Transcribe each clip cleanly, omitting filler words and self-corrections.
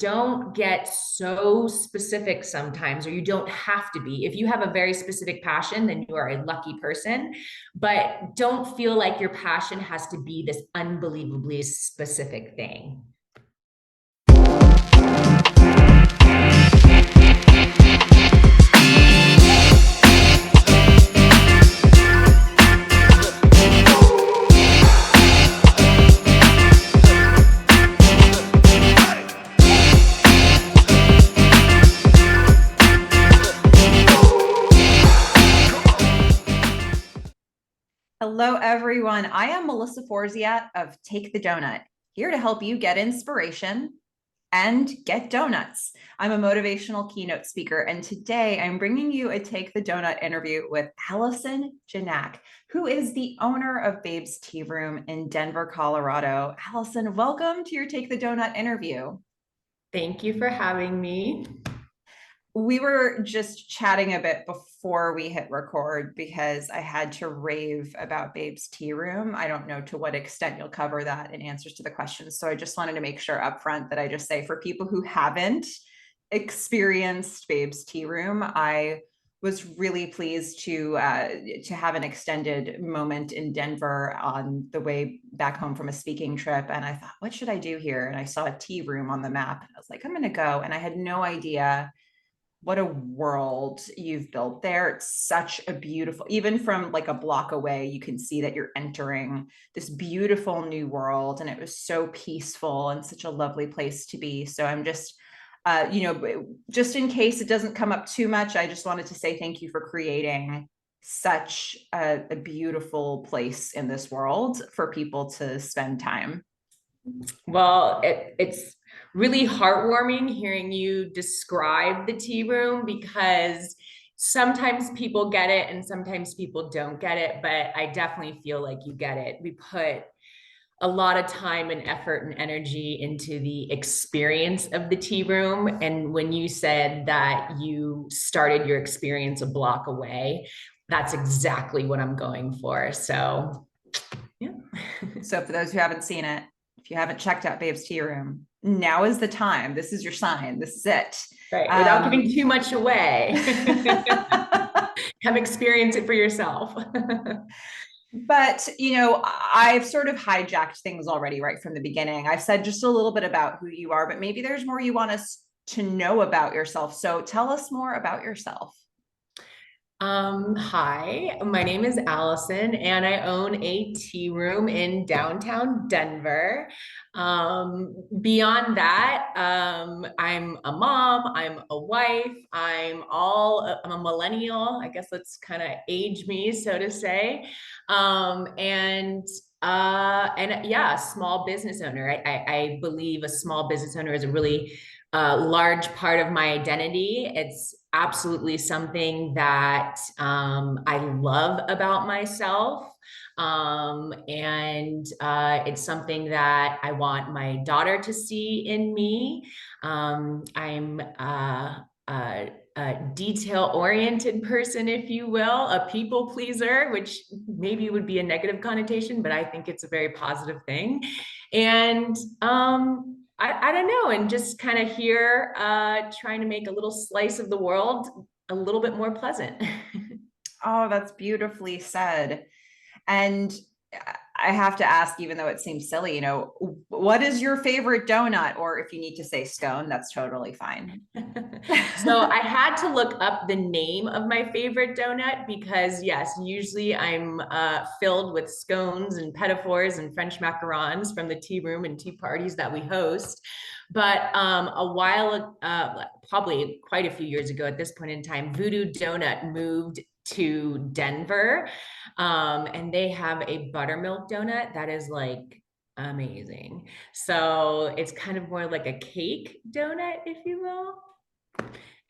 don't get so specific sometimes, or you don't have to be. If you have a very specific passion, then you are a lucky person, but don't feel like your passion has to be this unbelievably specific thing. Hello, everyone. I am Melissa Forziat of Take the Doughnut, here to help you get inspiration and get donuts. I'm a motivational keynote speaker, and today I'm bringing you a Take the Doughnut interview with Allison Jannach, who is the owner of Babe's Tea Room in Denver, Colorado. Allison, welcome to your Take the Doughnut interview. Thank you for having me. We were just chatting a bit before we hit record because I had to rave about Babe's Tea Room. I don't know to what extent you'll cover that in answers to the questions. So I just wanted to make sure upfront that I just say, for people who haven't experienced Babe's Tea Room, I was really pleased to have an extended moment in Denver on the way back home from a speaking trip. And I thought, what should I do here? And I saw a tea room on the map. And I was like, I'm going to go. And I had no idea what a world you've built there. It's such a beautiful, even from like a block away, you can see that you're entering this beautiful new world. And it was so peaceful and such a lovely place to be. So I'm just, just in case it doesn't come up too much, I just wanted to say thank you for creating such a beautiful place in this world for people to spend time. Well, it's really heartwarming hearing you describe the tea room, because sometimes people get it and sometimes people don't get it, but I definitely feel like you get it. We put a lot of time and effort and energy into the experience of the tea room. And when you said that you started your experience a block away, that's exactly what I'm going for. So, yeah. So for those who haven't seen it, if you haven't checked out Babe's Tea Room, now is the time. This is your sign. This is it. Right. Without giving too much away. Come experience it for yourself. But, I've sort of hijacked things already right from the beginning. I've said just a little bit about who you are, but maybe there's more you want us to know about yourself. So tell us more about yourself. Hi, my name is Allison, and I own a tea room in downtown Denver. Beyond that, I'm a mom, I'm a wife, I'm a millennial. I guess that's kind of age me, so to say. And yeah, small business owner. I believe a small business owner is a really large part of my identity. It's absolutely something that I love about myself. And it's something that I want my daughter to see in me. I'm a detail-oriented person, if you will, a people pleaser, which maybe would be a negative connotation, but I think it's a very positive thing. And I don't know, and just kind of here trying to make a little slice of the world a little bit more pleasant. Oh, that's beautifully said. And I have to ask, even though it seems silly, what is your favorite donut? Or if you need to say scone, that's totally fine. So I had to look up the name of my favorite donut because, yes, usually I'm filled with scones and petit-fours and French macarons from the tea room and tea parties that we host. But a while, probably quite a few years ago at this point in time, Voodoo Doughnut moved to Denver, and they have a buttermilk donut that is like amazing. So it's kind of more like a cake donut, if you will.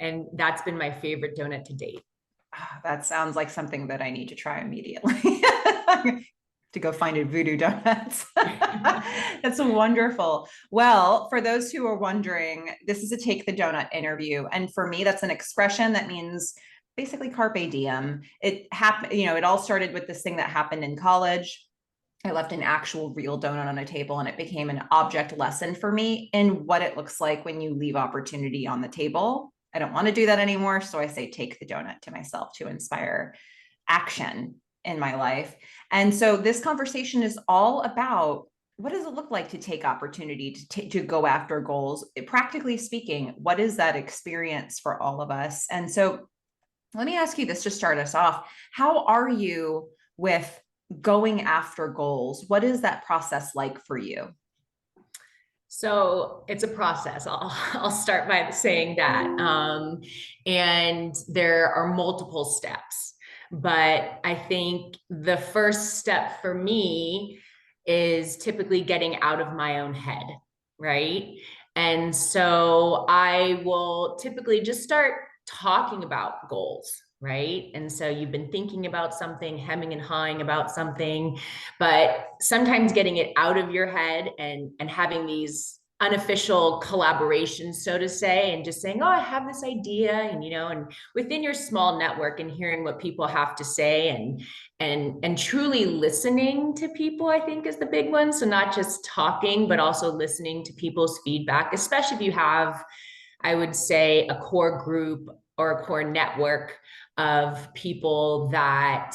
And that's been my favorite donut to date. That sounds like something that I need to try immediately. To go find a Voodoo Donuts. That's wonderful. Well, for those who are wondering, this is a Take the Doughnut interview. And for me, that's an expression that means basically carpe diem. It happened, it all started with this thing that happened in college. I left an actual real donut on a table, and it became an object lesson for me in what it looks like when you leave opportunity on the table. I don't want to do that anymore. So I say, take the donut to myself to inspire action in my life. And so this conversation is all about, what does it look like to take opportunity, to go after goals? Practically speaking, what is that experience for all of us? And so let me ask you this to start us off. How are you with going after goals? What is that process like for you? So it's a process. I'll start by saying that. And there are multiple steps, but I think the first step for me is typically getting out of my own head, right? And so I will typically just start talking about goals, right? And so you've been thinking about something, hemming and hawing about something, but sometimes getting it out of your head and having these unofficial collaborations, so to say, and just saying, oh, I have this idea, and and within your small network, and hearing what people have to say, and truly listening to people, I think, is the big one. So not just talking, but also listening to people's feedback, especially if you have, I would say, a core group or a core network of people that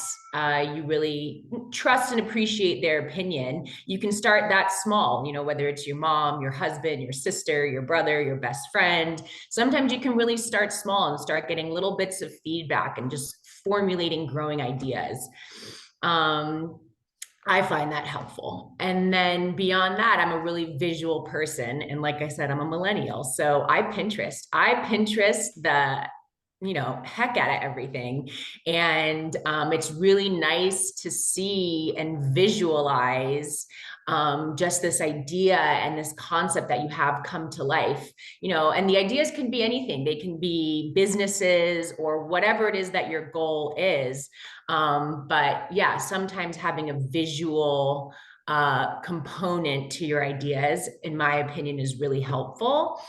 you really trust and appreciate their opinion. You can start that small, whether it's your mom, your husband, your sister, your brother, your best friend. Sometimes you can really start small and start getting little bits of feedback and just formulating growing ideas. I find that helpful. And then beyond that, I'm a really visual person. And like I said, I'm a millennial. So I Pinterest the heck out of everything. And it's really nice to see and visualize just this idea and this concept that you have come to life, and the ideas can be anything. They can be businesses or whatever it is that your goal is. But yeah, sometimes having a visual component to your ideas, in my opinion, is really helpful.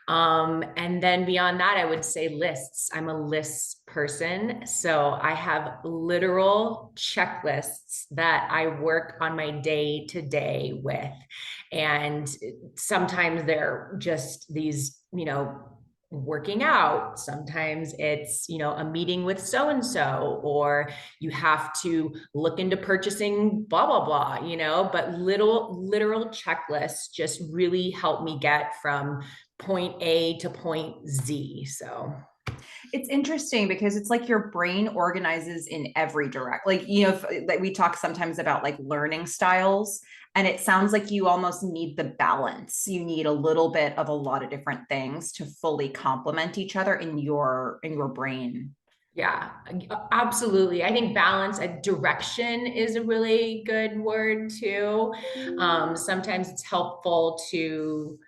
And then beyond that, I would say lists. I'm a lists person. So I have literal checklists that I work on my day to day with. And sometimes they're just these, working out. Sometimes it's, a meeting with so-and-so, or you have to look into purchasing blah, blah, blah, but literal checklists just really help me get from point A to point Z. So it's interesting because it's like your brain organizes in every direct, like, like we talk sometimes about like learning styles, and it sounds like you almost need the balance. You need a little bit of a lot of different things to fully complement each other in your brain. yeah, absolutely. I think balance, a direction is a really good word too. Sometimes it's helpful to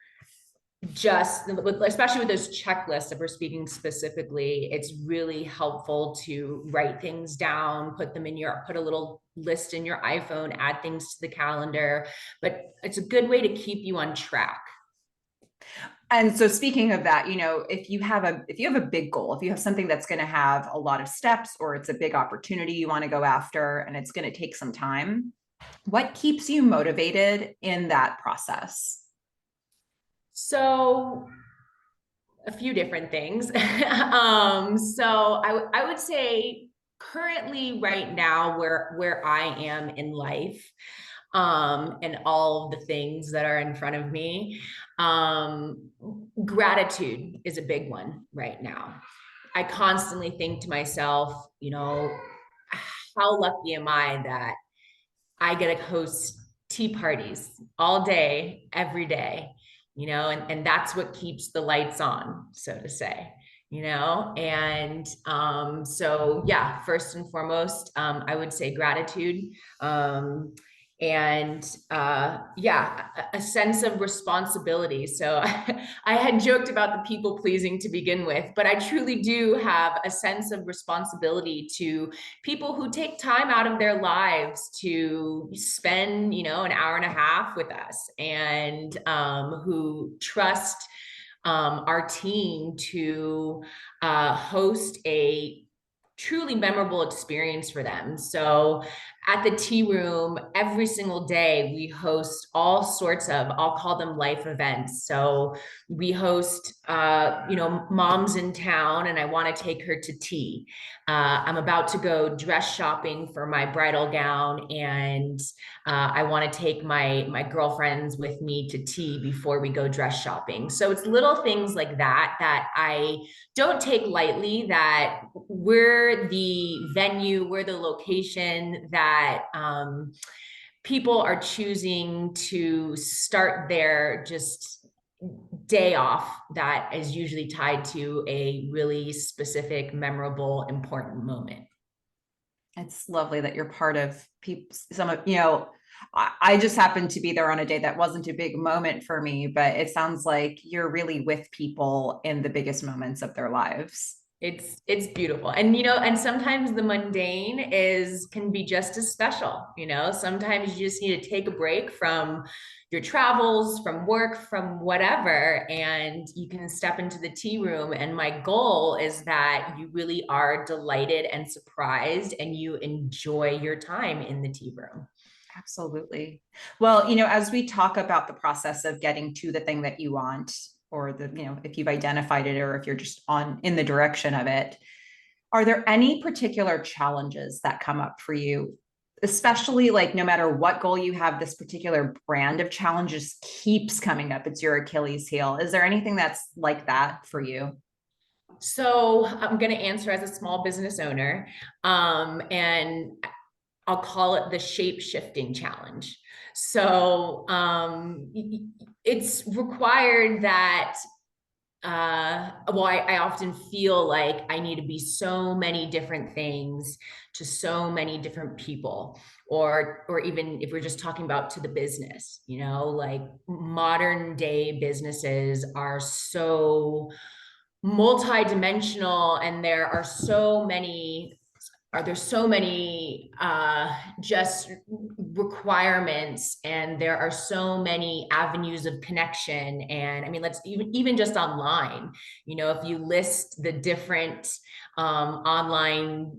just, especially with those checklists, if we're speaking specifically, it's really helpful to write things down, put a little list in your iPhone, add things to the calendar, but it's a good way to keep you on track. And so speaking of that, if you have a big goal, if you have something that's going to have a lot of steps, or it's a big opportunity you want to go after and it's going to take some time, what keeps you motivated in that process? So a few different things. So I would say currently right now where I am in life, and all of the things that are in front of me, gratitude is a big one right now. I constantly think to myself, how lucky am I that I get to host tea parties all day, every day, and that's what keeps the lights on, so to say, and so yeah, first and foremost, I would say gratitude. And yeah, a sense of responsibility. So I had joked about the people pleasing to begin with, but I truly do have a sense of responsibility to people who take time out of their lives to spend, an hour and a half with us, and who trust our team to host a truly memorable experience for them. So at the tea room, every single day, we host all sorts of, I'll call them life events. So we host, moms in town, and I want to take her to tea. I'm about to go dress shopping for my bridal gown, and I want to take my girlfriends with me to tea before we go dress shopping. So it's little things like that that I don't take lightly, that we're the venue, we're the location that people are choosing to start their just day off that is usually tied to a really specific, memorable, important moment. It's lovely that you're part of I just happened to be there on a day that wasn't a big moment for me, but it sounds like you're really with people in the biggest moments of their lives. It's beautiful. And sometimes the mundane can be just as special. Sometimes you just need to take a break from your travels, from work, from whatever, and you can step into the tea room. And my goal is that you really are delighted and surprised, and you enjoy your time in the tea room. Absolutely. Well, as we talk about the process of getting to the thing that you want, or if you've identified it, or if you're just in the direction of it, are there any particular challenges that come up for you? Especially, like, no matter what goal you have, this particular brand of challenges keeps coming up. It's your Achilles heel. Is there anything that's like that for you? So I'm going to answer as a small business owner, and I'll call it the shape shifting challenge. So it's required that I often feel like I need to be so many different things to so many different people, or even if we're just talking about to the business, like modern day businesses are so multidimensional, and there's so many just requirements, and there are so many avenues of connection. And I mean, let's even just online, if you list the different online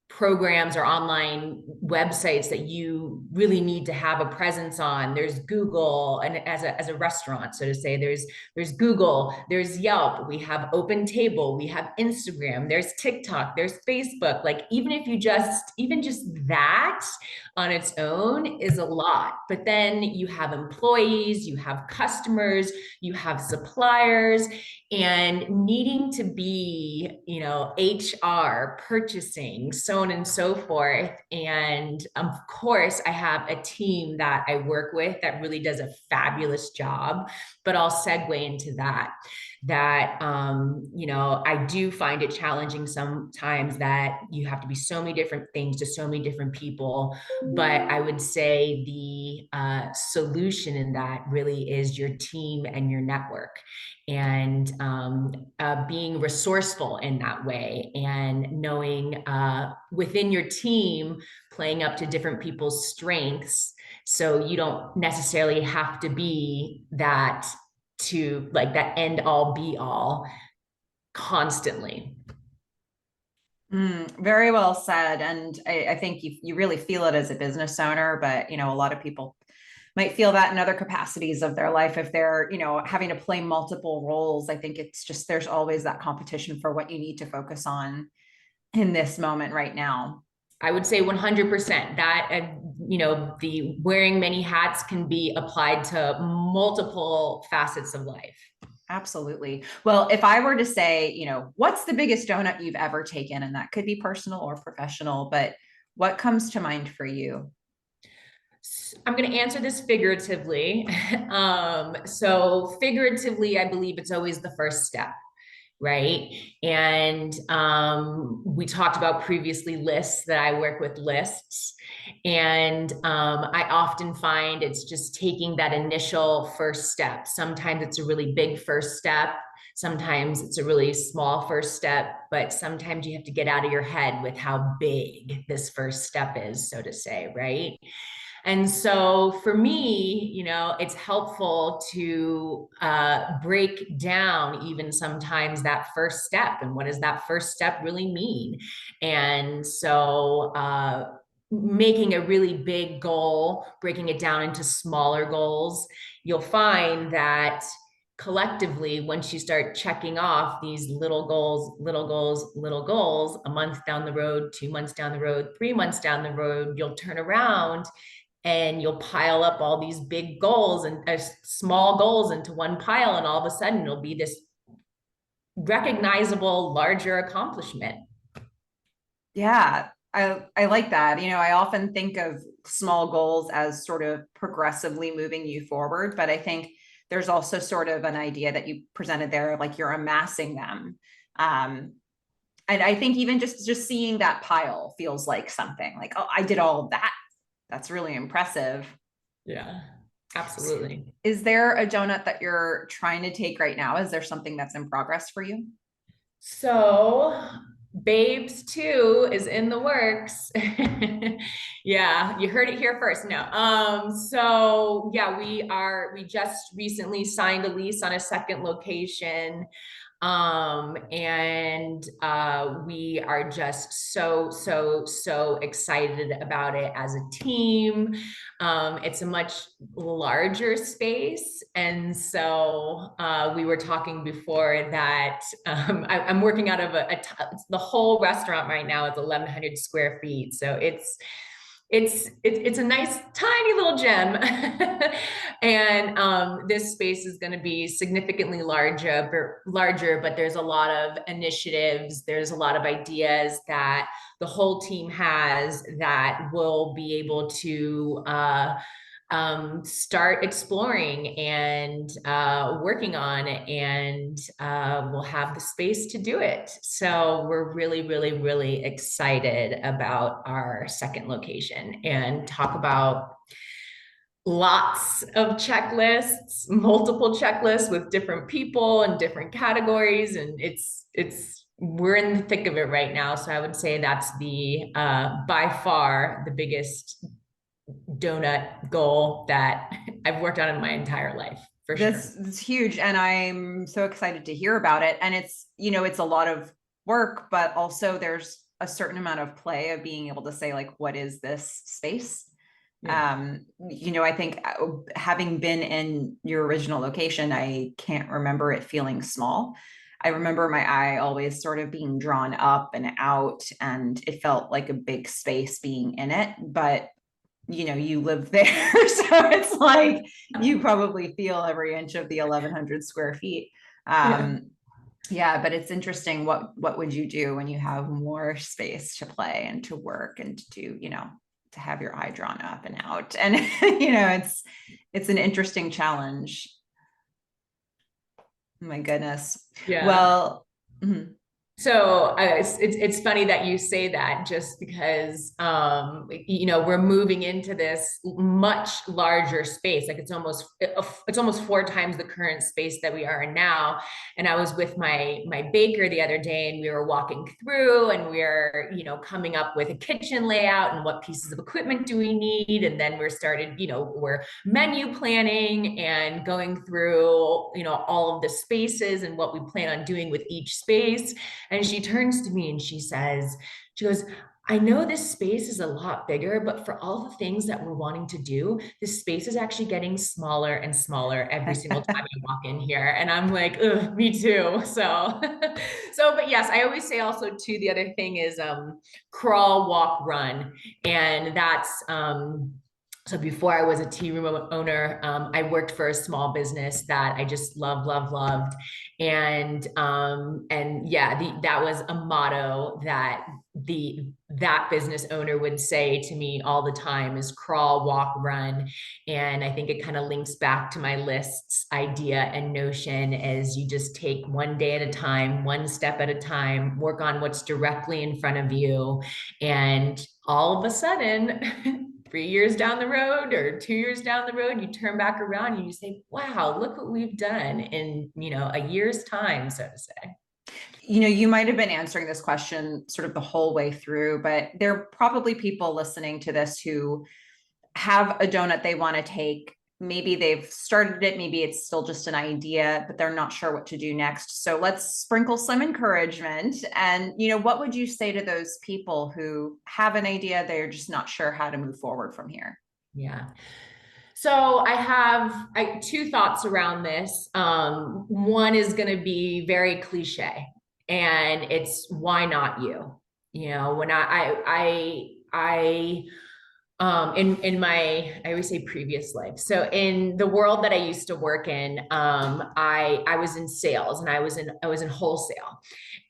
programs or online websites that you really need to have a presence on. There's Google, and as a restaurant, so to say, there's Google, there's Yelp, we have Open Table, we have Instagram, there's TikTok, there's Facebook. Like, even just that on its own is a lot. But then you have employees, you have customers, you have suppliers, and needing to be, HR, purchasing, so on and so forth. And of course, I have a team that I work with that really does a fabulous job. But I'll segue into that I do find it challenging sometimes that you have to be so many different things to so many different people. But I would say the solution in that really is your team and your network, and being resourceful in that way, and knowing within your team, playing up to different people's strengths, so you don't necessarily have to be that end all be all constantly. Very well said. And I think you really feel it as a business owner, but a lot of people might feel that in other capacities of their life. If they're, having to play multiple roles, I think it's just, there's always that competition for what you need to focus on in this moment right now. I would say 100% that, the wearing many hats can be applied to multiple facets of life. Absolutely. Well, if I were to say, what's the biggest donut you've ever taken? And that could be personal or professional, but what comes to mind for you? I'm going to answer this figuratively. So figuratively, I believe it's always the first step, right? And we talked about previously lists, that I work with lists. And I often find it's just taking that initial first step. Sometimes it's a really big first step. Sometimes it's a really small first step, but sometimes you have to get out of your head with how big this first step is, so to say, right? And so for me, it's helpful to break down even sometimes that first step, and what does that first step really mean? And so making a really big goal, breaking it down into smaller goals, you'll find that collectively, once you start checking off these little goals, little goals, little goals, a month down the road, 2 months down the road, 3 months down the road, you'll turn around and you'll pile up all these big goals and small goals into one pile. And all of a sudden it'll be this recognizable, larger accomplishment. Yeah, I like that. You know, I often think of small goals as sort of progressively moving you forward, but I think there's also sort of an idea that you presented there, like you're amassing them. Um, and I think even just seeing that pile feels like something like, oh, I did all of that. That's really impressive. Yeah, absolutely. Is there a donut that you're trying to take right now? Is there something that's in progress for you? So Babes 2 is in the works. Yeah, you heard it here first. No. So yeah, we just recently signed a lease on a second location. And we are just so excited about it as a team. It's a much larger space. And so we were talking before that I'm working out of the whole restaurant right now is 1,100 square feet. So it's a nice tiny little gem. And this space is going to be significantly larger, but there's a lot of initiatives, there's a lot of ideas that the whole team has that will be able to start exploring and working on, and we'll have the space to do it. So we're really excited about our second location, and talk about lots of checklists, multiple checklists with different people and different categories. And we're in the thick of it right now. So I would say that's the by far the biggest donut goal that I've worked on in my entire life, for sure. This is huge, and I'm so excited to hear about it. And it's, you know, it's a lot of work, but also there's a certain amount of play of being able to say, like, what is this space? Yeah. You know, I think having been in your original location, I can't remember it feeling small. I remember my eye always sort of being drawn up and out, and it felt like a big space being in it. But you know, you live there, so it's like you probably feel every inch of the 1,100 square feet. Yeah. Yeah, but it's interesting. What would you do when you have more space to play and to work and to do, you know, to have your eye drawn up and out? And you know, it's an interesting challenge. Oh my goodness. Yeah. Well, mhm. So it's funny that you say that, just because you know, we're moving into this much larger space. Like it's almost 4 times the current space that we are in now. And I was with my baker the other day, and we were walking through, and we're, you know, coming up with a kitchen layout and what pieces of equipment do we need. And then we're menu planning and going through, you know, all of the spaces and what we plan on doing with each space. And she turns to me and she goes, I know this space is a lot bigger, but for all the things that we're wanting to do, this space is actually getting smaller and smaller every single time I walk in here. And I'm like, ugh, me too. So, but yes, I always say also too, the other thing is crawl, walk, run. And that's, so before I was a tea room owner, I worked for a small business that I just loved. And yeah, that was a motto that that business owner would say to me all the time, is crawl, walk, run. And I think it kind of links back to my lists idea and notion, as you just take one day at a time, one step at a time, work on what's directly in front of you. And all of a sudden, 3 years down the road or 2 years down the road, you turn back around and you say, wow, look what we've done in, you know, a year's time, so to say. You know, you might have been answering this question sort of the whole way through, but there are probably people listening to this who have a donut they want to take, maybe they've started it, maybe it's still just an idea, but they're not sure what to do next. So let's sprinkle some encouragement. And, what would you say to those people who have an idea, they're just not sure how to move forward from here? Yeah. So I have two thoughts around this. One is going to be very cliche, and it's why not you? When in my, I always say previous life. So in the world that I used to work in, I was in sales, and I was in wholesale,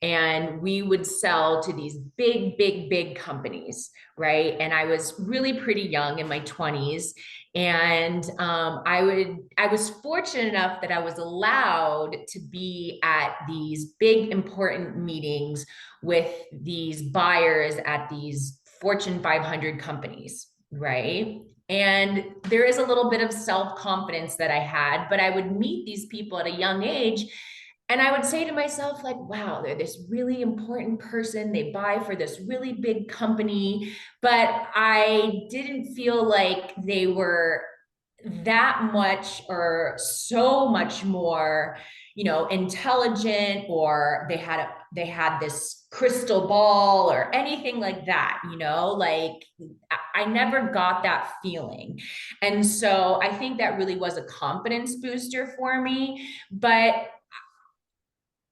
and we would sell to these big companies, right? And I was really pretty young, in my 20s. And I was fortunate enough that I was allowed to be at these big important meetings with these buyers at these Fortune 500 companies, right? And there is a little bit of self-confidence that I had, but I would meet these people at a young age, and I would say to myself, like, wow, they're this really important person. They buy for this really big company, but I didn't feel like they were that much or so much more, intelligent, or they had this crystal ball or anything like that, like I never got that feeling. And so I think that really was a confidence booster for me. But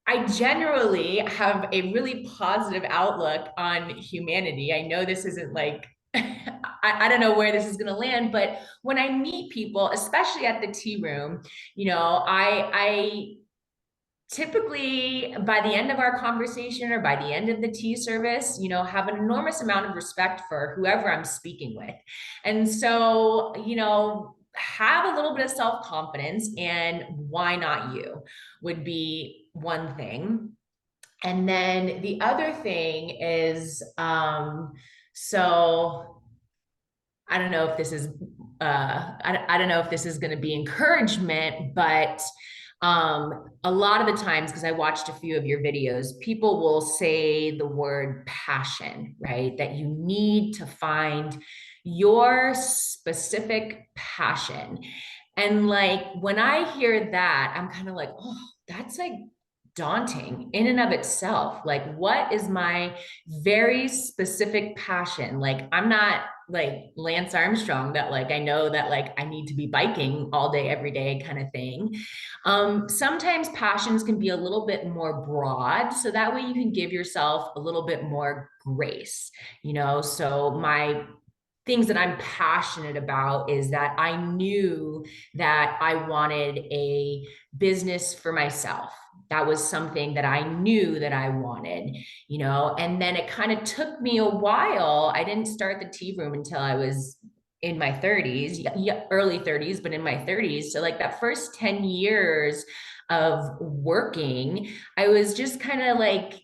I generally have a really positive outlook on humanity. I know this isn't like, I don't know where this is going to land, but when I meet people, especially at the tea room, I typically, by the end of our conversation or by the end of the tea service, have an enormous amount of respect for whoever I'm speaking with. And so, have a little bit of self-confidence, and why not you would be one thing. And then the other thing is, so I don't know if this is, I don't know if this is going to be encouragement, but a lot of the times, because I watched a few of your videos, people will say the word passion, right? That you need to find your specific passion. And like, when I hear that, I'm kind of like, oh, that's like daunting in and of itself. Like, what is my very specific passion? Like, I'm not like Lance Armstrong, that like I know that like I need to be biking all day every day kind of thing. Sometimes passions can be a little bit more broad, so that way you can give yourself a little bit more grace. So my things that I'm passionate about is that I knew that I wanted a business for myself. That was something that I knew that I wanted, and then it kind of took me a while. I didn't start the tea room until I was in my 30s, early 30s, but in my 30s. So like that first 10 years of working, I was just kind of like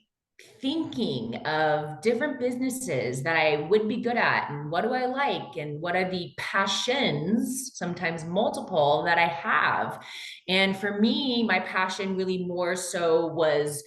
thinking of different businesses that I would be good at, and what do I like, and what are the passions, sometimes multiple, that I have. And for me, my passion really more so was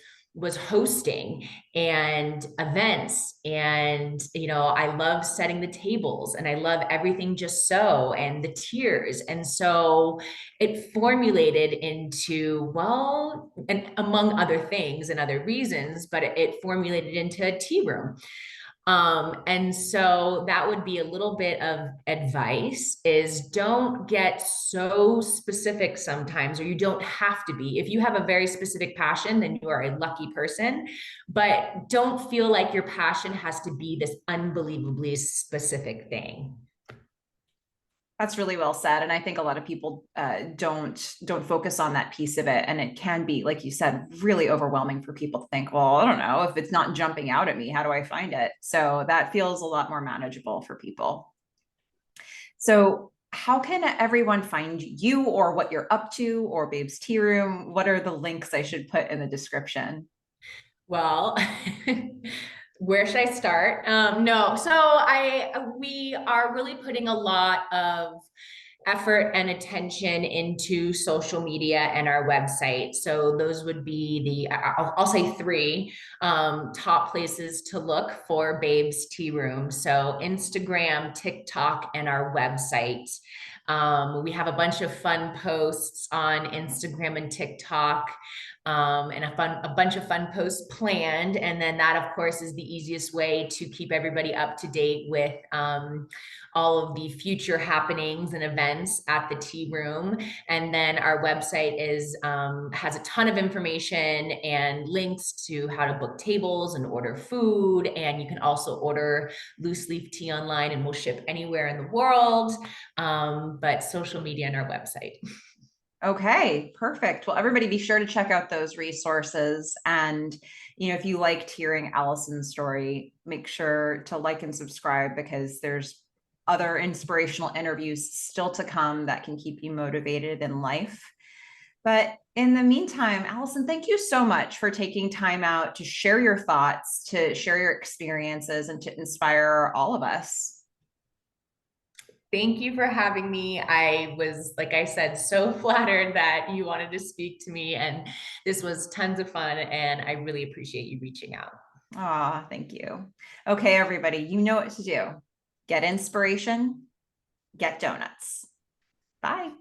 hosting and events. And I love setting the tables, and I love everything just so, and the tiers. And so it formulated into, well, and among other things and other reasons, but it formulated into a tea room. And so that would be a little bit of advice, is don't get so specific sometimes, or you don't have to be. If you have a very specific passion, then you are a lucky person, but don't feel like your passion has to be this unbelievably specific thing. That's really well said. And I think a lot of people don't focus on that piece of it. And it can be, like you said, really overwhelming for people to think, well, I don't know, if it's not jumping out at me, how do I find it? So that feels a lot more manageable for people. So how can everyone find you, or what you're up to, or Babe's Tea Room? What are the links I should put in the description? Well, where should I start? No, so we are really putting a lot of effort and attention into social media and our website. So those would be I'll say three top places to look for Babe's Tea Room. So Instagram, TikTok, and our website. We have a bunch of fun posts on Instagram and TikTok, and a bunch of fun posts planned. And then that, of course, is the easiest way to keep everybody up to date with all of the future happenings and events at the tea room. And then our website has a ton of information and links to how to book tables and order food. And you can also order loose leaf tea online, and we'll ship anywhere in the world. But social media and our website. Okay, perfect. Well, everybody be sure to check out those resources. And, if you liked hearing Allison's story, make sure to like and subscribe, because there's other inspirational interviews still to come that can keep you motivated in life. But in the meantime, Allison, thank you so much for taking time out to share your thoughts, to share your experiences, and to inspire all of us. Thank you for having me. I was, like I said, so flattered that you wanted to speak to me, and this was tons of fun, and I really appreciate you reaching out. Ah, thank you. Okay, everybody, you know what to do. Get inspiration, get donuts. Bye.